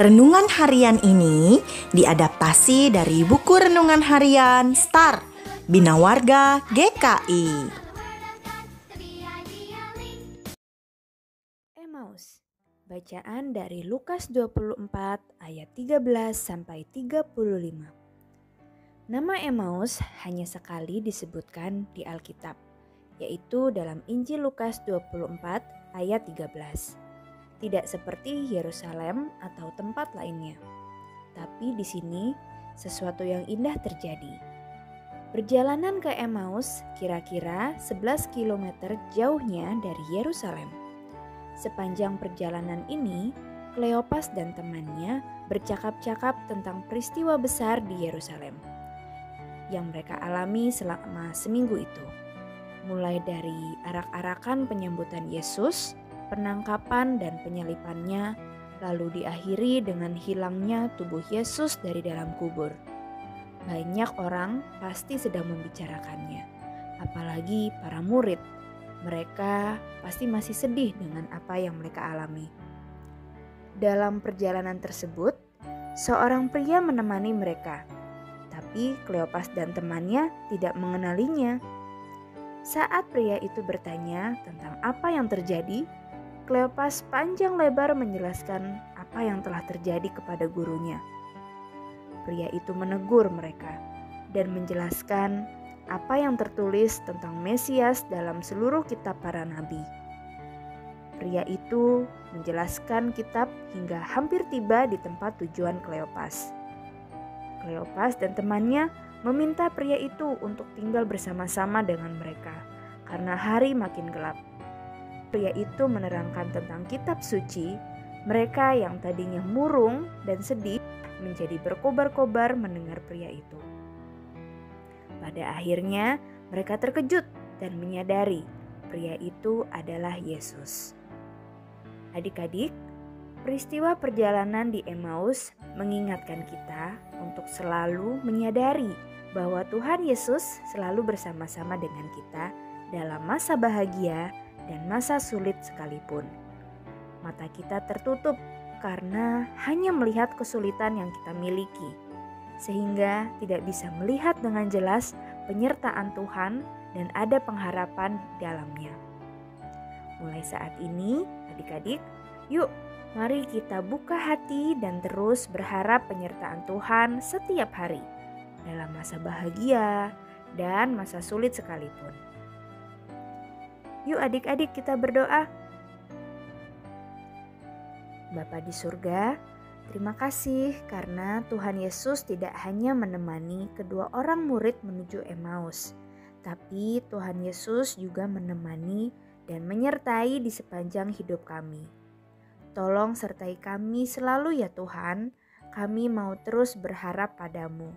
Renungan harian ini diadaptasi dari buku renungan harian Star Bina Warga GKI. Emmaus. Bacaan dari Lukas 24 ayat 13 sampai 35. Nama Emmaus hanya sekali disebutkan di Alkitab, yaitu dalam Injil Lukas 24 ayat 13. Tidak seperti Yerusalem atau tempat lainnya. Tapi di sini sesuatu yang indah terjadi. Perjalanan ke Emmaus kira-kira 11 km jauhnya dari Yerusalem. Sepanjang perjalanan ini, Kleopas dan temannya bercakap-cakap tentang peristiwa besar di Yerusalem yang mereka alami selama seminggu itu. Mulai dari arak-arakan penyambutan Yesus, penangkapan dan penyalipannya, lalu diakhiri dengan hilangnya tubuh Yesus dari dalam kubur. Banyak orang pasti sedang membicarakannya, apalagi para murid. Mereka pasti masih sedih dengan apa yang mereka alami. Dalam perjalanan tersebut, seorang pria menemani mereka, tapi Kleopas dan temannya tidak mengenalinya. Saat pria itu bertanya tentang apa yang terjadi, Kleopas panjang lebar menjelaskan apa yang telah terjadi kepada gurunya. Pria itu menegur mereka dan menjelaskan apa yang tertulis tentang Mesias dalam seluruh kitab para nabi. Pria itu menjelaskan kitab hingga hampir tiba di tempat tujuan Kleopas. Kleopas dan temannya meminta pria itu untuk tinggal bersama-sama dengan mereka karena hari makin gelap. Pria itu menerangkan tentang kitab suci. Mereka yang tadinya murung dan sedih menjadi berkobar-kobar mendengar pria itu. Pada akhirnya mereka terkejut dan menyadari pria itu adalah Yesus. Adik-adik, peristiwa perjalanan di Emmaus mengingatkan kita untuk selalu menyadari bahwa Tuhan Yesus selalu bersama-sama dengan kita dalam masa bahagia dan masa sulit sekalipun. Mata kita tertutup karena hanya melihat kesulitan yang kita miliki, sehingga tidak bisa melihat dengan jelas penyertaan Tuhan dan ada pengharapan di dalamnya. Mulai saat ini, adik-adik, yuk mari kita buka hati dan terus berharap penyertaan Tuhan setiap hari dalam masa bahagia dan masa sulit sekalipun. Yuk adik-adik kita berdoa. Bapa di surga, terima kasih karena Tuhan Yesus tidak hanya menemani kedua orang murid menuju Emmaus, tapi Tuhan Yesus juga menemani dan menyertai di sepanjang hidup kami. Tolong sertai kami selalu ya Tuhan, kami mau terus berharap padamu.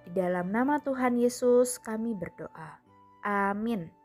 Di dalam nama Tuhan Yesus kami berdoa. Amin.